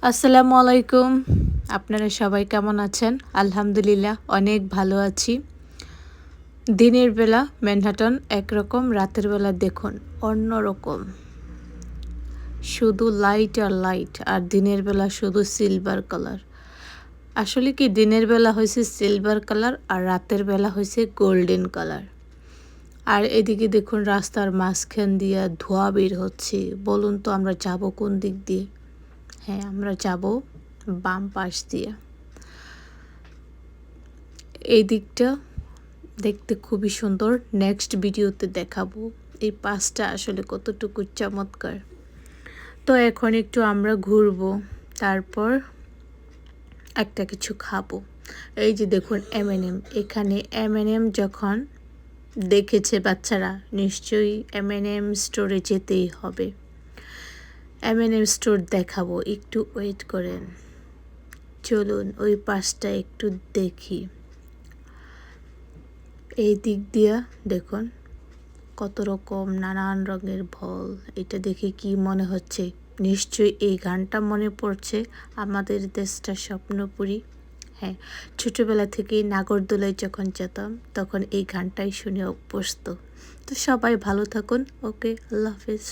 আসসালামু আলাইকুম। আপনারা সবাই কেমন আছেন? আলহামদুলিল্লাহ অনেক ভালো আছি। দিনের বেলা ম্যানহাটন একরকম, রাতের বেলা দেখুন অন্যরকম। শুধু লাইট আর লাইট, আর দিনের বেলা শুধু সিলভার কালার। আসলে কি দিনের বেলা হয়েছে সিলভার কালার আর রাতের বেলা হয়েছে গোল্ডেন কালার। আর এদিকে দেখুন রাস্তার মাঝখান দিয়ে ধোঁয়া বের হচ্ছে। বলুন তো আমরা যাব কোন দিক দিয়ে? হ্যাঁ, আমরা যাব বাম পাশ দিয়ে। এই দিকটা দেখতে খুবই সুন্দর। নেক্সট ভিডিওতে দেখাবো এই পাশটা আসলে কতটুকু চমৎকার। তো এখন একটু আমরা ঘুরবো, তারপর একটা কিছু খাবো। এই যে দেখুন M&M, এখানে M&M যখন দেখেছে বাচ্চারা নিশ্চয়ই M&M স্টোরে যেতেই হবে। M&M স্টোর দেখাবো, একটু ওয়েট করেন। চলুন ওই পাশটা একটু দেখি। এই দিক দিয়া দেখুন কত রকম নানান রঙের ফল। এটা দেখে কি মনে হচ্ছে? নিশ্চয়ই এই গানটা মনে পড়ছে, আমাদের দেশটা স্বপ্নপুরী। হ্যাঁ, ছোটোবেলা থেকেই নাগরদোলায় যখন যেতাম তখন এই গানটাই শুনে অভ্যস্ত। তো সবাই ভালো থাকুন। ওকে, আল্লাহ হাফেজ।